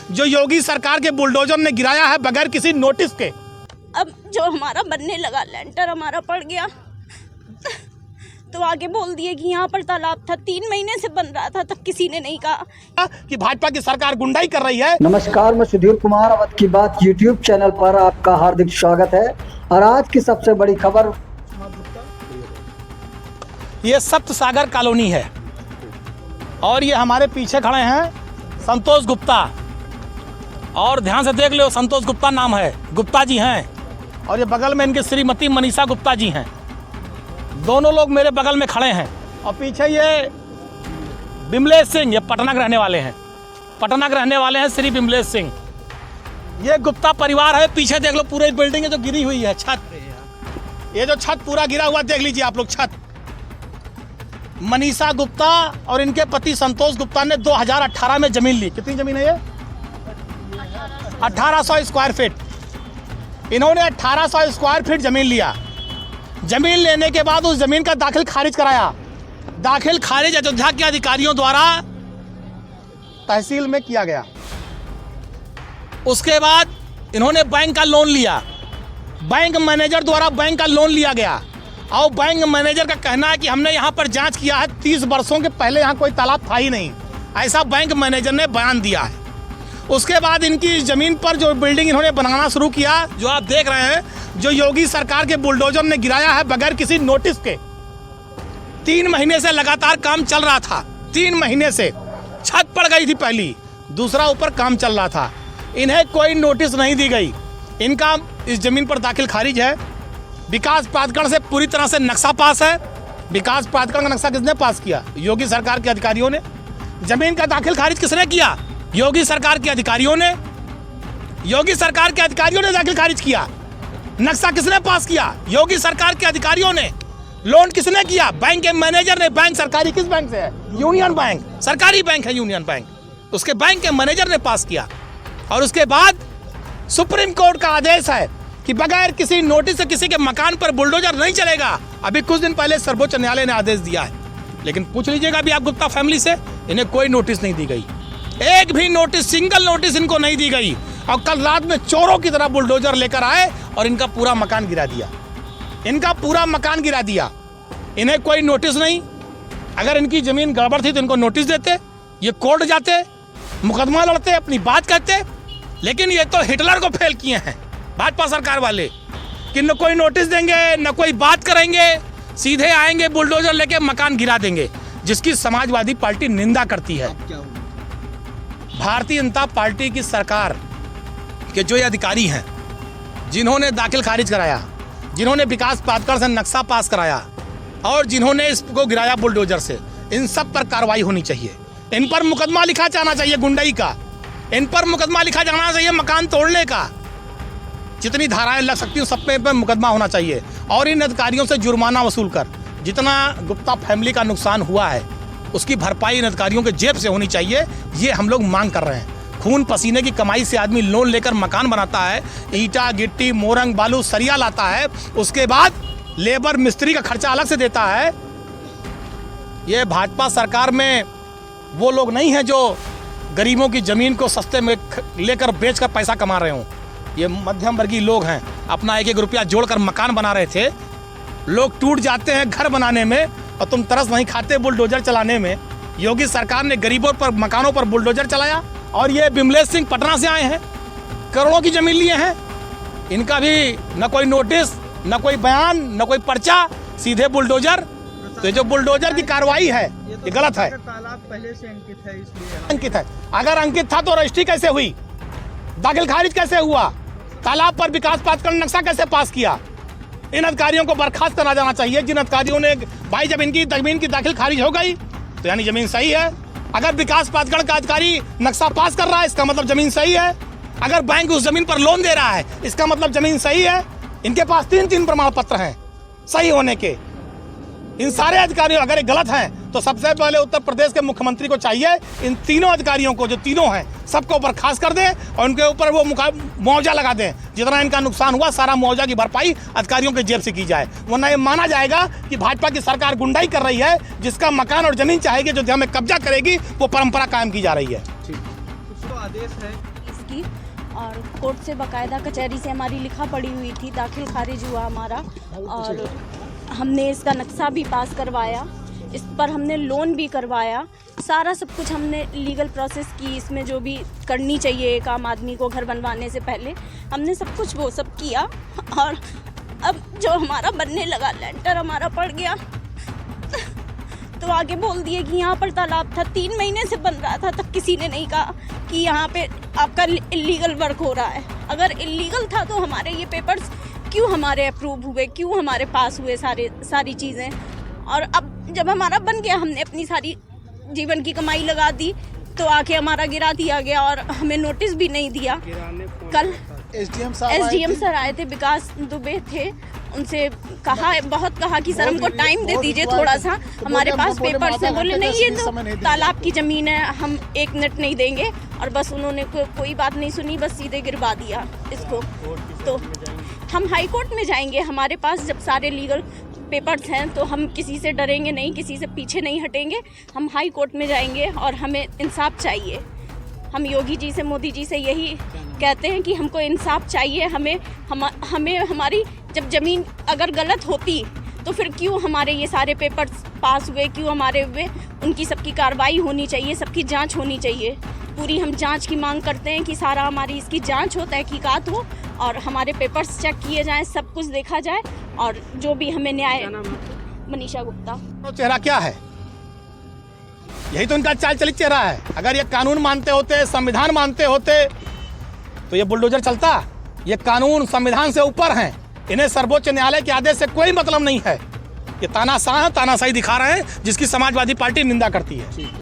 जो योगी सरकार के बुलडोजर ने गिराया है बगैर किसी नोटिस के। अब जो हमारा बनने लगा, लेंटर हमारा पड़ गया, तो आगे बोल दिए कि यहाँ पर तालाब था, 3 महीने से बन रहा था, तब किसी ने नहीं कहा कि भाजपा की सरकार गुंडाई कर रही है। नमस्कार, मैं सुधीर कुमार, अवध की बात यूट्यूब चैनल पर आपका हार्दिक स्वागत है। और आज की सबसे बड़ी खबर, ये सप्त सागर कॉलोनी है और ये हमारे पीछे खड़े हैं संतोष गुप्ता, और ध्यान से देख लो, संतोष गुप्ता नाम है, गुप्ता जी हैं, और ये बगल में इनके श्रीमती मनीषा गुप्ता जी हैं। दोनों लोग मेरे बगल में खड़े हैं। और पीछे ये बिमलेश सिंह, ये पटना के रहने वाले हैं, पटना के रहने वाले हैं श्री बिमलेश सिंह। ये गुप्ता परिवार है। पीछे देख लो, पूरी बिल्डिंग है जो गिरी हुई है, छत, ये जो छत पूरा गिरा हुआ देख लीजिए आप लोग, छत। मनीषा गुप्ता और इनके पति संतोष गुप्ता ने 2018 में जमीन ली। कितनी जमीन है ये? 1800 स्क्वायर फीट। इन्होंने 1800 स्क्वायर फीट जमीन लिया। जमीन लेने के बाद उस जमीन का दाखिल खारिज कराया। दाखिल खारिज अयोध्या के अधिकारियों द्वारा तहसील में किया गया। उसके बाद इन्होंने बैंक का लोन लिया। बैंक मैनेजर द्वारा बैंक का लोन लिया गया और बैंक मैनेजर का कहना है कि हमने यहाँ पर जांच किया है, 30 वर्षों के पहले यहाँ कोई तालाब था ही नहीं, ऐसा बैंक मैनेजर ने बयान दिया है। उसके बाद इनकी ज़मीन पर जो बिल्डिंग इन्होंने बनाना शुरू किया, जो आप देख रहे हैं, जो योगी सरकार के बुलडोजर ने गिराया है बगैर किसी नोटिस के। 3 महीने से लगातार काम चल रहा था। 3 महीने से छत पड़ गई थी पहली, दूसरा ऊपर काम चल रहा था। इन्हें कोई नोटिस नहीं दी गई। इनका इस जमीन पर दाखिल खारिज है। विकास प्राधिकरण से पूरी तरह से नक्शा पास है। विकास प्राधिकरण का नक्शा किसने पास किया? योगी सरकार के अधिकारियों ने। जमीन का दाखिल खारिज किसने किया? योगी सरकार के अधिकारियों ने। योगी सरकार के अधिकारियों ने दाखिल खारिज किया। नक्शा किसने पास किया? योगी सरकार के अधिकारियों ने। लोन किसने किया? बैंक के मैनेजर ने। बैंक सरकारी किस बैंक से है? यूनियन बैंक, सरकारी बैंक है यूनियन बैंक। उसके बैंक के मैनेजर ने पास किया। और उसके बाद सुप्रीम कोर्ट का आदेश है कि बगैर किसी नोटिस से किसी के मकान पर बुलडोजर नहीं चलेगा। अभी कुछ दिन पहले सर्वोच्च न्यायालय ने आदेश दिया है। लेकिन पूछ लीजिएगा अभी आप गुप्ता फैमिली से, इन्हें कोई नोटिस नहीं दी गई। एक भी नोटिस, सिंगल नोटिस इनको नहीं दी गई। और कल रात में चोरों की तरह बुलडोजर लेकर आए और इनका पूरा मकान गिरा दिया। इनका पूरा मकान गिरा दिया। इन्हें कोई नोटिस नहीं। अगर इनकी जमीन गड़बड़ थी तो इनको नोटिस देते, ये कोर्ट जाते, मुकदमा लड़ते, अपनी बात कहते। लेकिन ये तो हिटलर को फेल किए हैं भाजपा सरकार वाले, कि न कोई नोटिस देंगे, न कोई बात करेंगे, सीधे आएंगे बुलडोजर लेके मकान गिरा देंगे, जिसकी समाजवादी पार्टी निंदा करती है। भारतीय जनता पार्टी की सरकार के जो ये अधिकारी हैं, जिन्होंने दाखिल खारिज कराया, जिन्होंने विकास प्राधिकरण से नक्शा पास कराया और जिन्होंने इसको गिराया बुलडोजर से, इन सब पर कार्रवाई होनी चाहिए। इन पर मुकदमा लिखा जाना चाहिए गुंडाई का। इन पर मुकदमा लिखा जाना चाहिए मकान तोड़ने का। जितनी धाराएं लग सकती हैं सब पे मुकदमा होना चाहिए। और इन अधिकारियों से जुर्माना वसूल कर जितना गुप्ता फैमिली का नुकसान हुआ है उसकी भरपाई इन अधिकारियों के जेब से होनी चाहिए। ये हम लोग मांग कर रहे हैं। खून पसीने की कमाई से आदमी लोन लेकर मकान बनाता है, ईंटा गिट्टी मोरंग बालू सरिया लाता है, उसके बाद लेबर मिस्त्री का खर्चा अलग से देता है। ये भाजपा सरकार में वो लोग नहीं हैं जो गरीबों की ज़मीन को सस्ते में लेकर बेचकर पैसा कमा रहे हों। ये मध्यम वर्गीय लोग हैं, अपना 1-1 रुपया जोड़कर मकान बना रहे थे। लोग टूट जाते हैं घर बनाने में और तुम तरस नहीं खाते बुलडोजर चलाने में। योगी सरकार ने गरीबों पर, मकानों पर बुलडोजर चलाया। और ये बिमलेश सिंह पटना से आए हैं, करोड़ों की जमीन लिए हैं। इनका भी न कोई नोटिस, न कोई बयान, न कोई पर्चा, सीधे बुलडोजर। तो जो बुलडोजर की कार्रवाई है ये गलत है। तालाब पहले से अंकित है, इसलिए अंकित है। अगर अंकित था तो रजिस्ट्री कैसे हुई? दाखिल खारिज कैसे हुआ? तालाब पर विकास प्राधिकरण नक्शा कैसे पास किया? इन अधिकारियों को बर्खास्त करा जाना चाहिए। जिन अधिकारियों ने, भाई जब इनकी जमीन की दाखिल खारिज हो गई तो यानी जमीन सही है। अगर विकास प्राधिकरण का अधिकारी नक्शा पास कर रहा है इसका मतलब जमीन सही है। अगर बैंक उस जमीन पर लोन दे रहा है इसका मतलब जमीन सही है। इनके पास 3 प्रमाण पत्र हैं सही होने के। इन सारे अधिकारियों अगर ये गलत हैं तो सबसे पहले उत्तर प्रदेश के मुख्यमंत्री को चाहिए इन तीनों अधिकारियों को, जो तीनों हैं, सबको बर्खास्त कर दें और उनके ऊपर वो मुआवजा लगा दें। जितना इनका नुकसान हुआ सारा मुआवजा की भरपाई अधिकारियों के जेब से की जाए, वरना ये माना जाएगा कि भाजपा की सरकार गुंडाई कर रही है। जिसका मकान और जमीन चाहेगी, जो हमें कब्जा करेगी, वो परंपरा कायम की जा रही है। आदेश है? इसकी और कोर्ट से बाकायदा कचहरी से हमारी लिखा पड़ी हुई थी, दाखिल खारिज हुआ हमारा और हमने इसका नक्शा भी पास करवाया, इस पर हमने लोन भी करवाया, सारा सब कुछ हमने लीगल प्रोसेस की। इसमें जो भी करनी चाहिए एक आम आदमी को घर बनवाने से पहले हमने सब कुछ वो सब किया। और अब जो हमारा बनने लगा, लेंटर हमारा पड़ गया, तो आगे बोल दिए कि यहाँ पर तालाब था, 3 महीने से बन रहा था, तब किसी ने नहीं कहा कि यहाँ पे आपका इलीगल वर्क हो रहा है। अगर इलीगल था तो हमारे ये पेपर्स क्यों हमारे अप्रूव हुए, क्यों हमारे पास हुए सारी चीज़ें। और अब जब हमारा बन गया, हमने अपनी सारी जीवन की कमाई लगा दी, तो आके हमारा गिरा दिया गया और हमें नोटिस भी नहीं दिया। कल एसडीएम सर आए थे, विकास दुबे थे, उनसे बहुत कहा कि सर हमको टाइम दे दीजिए थोड़ा सा, हमारे पास पेपर्स हैं। बोले नहीं, ये तो तालाब की ज़मीन है, हम 1 मिनट नहीं देंगे। और बस उन्होंने कोई बात नहीं सुनी, बस सीधे गिरवा दिया इसको। तो हम हाई कोर्ट में जाएंगे, हमारे पास जब सारे लीगल पेपर्स हैं तो हम किसी से डरेंगे नहीं, किसी से पीछे नहीं हटेंगे। हम हाई कोर्ट में जाएंगे और हमें इंसाफ चाहिए। हम योगी जी से, मोदी जी से यही कहते हैं कि हमको इंसाफ चाहिए। हमें हमारी जब ज़मीन अगर गलत होती तो फिर क्यों हमारे ये सारे पेपर्स पास हुए, क्यों हमारे हुए, उनकी सबकी कार्रवाई होनी चाहिए, सबकी जांच होनी चाहिए। पूरी हम जांच की मांग करते हैं कि सारा हमारी इसकी जांच हो, तहकीकात हो और हमारे पेपर्स चेक किए जाएं, सब कुछ देखा जाए और जो भी हमें न्याय। मनीषा गुप्ता। तो चेहरा क्या है? यही तो इनका चाल चलित चेहरा है। अगर ये कानून मानते होते, संविधान मानते होते तो ये बुलडोजर चलता। ये कानून संविधान से ऊपर हैं, इन्हें सर्वोच्च न्यायालय के आदेश से कोई मतलब नहीं है। ये तानाशाही दिखा रहे हैं, जिसकी समाजवादी पार्टी निंदा करती है।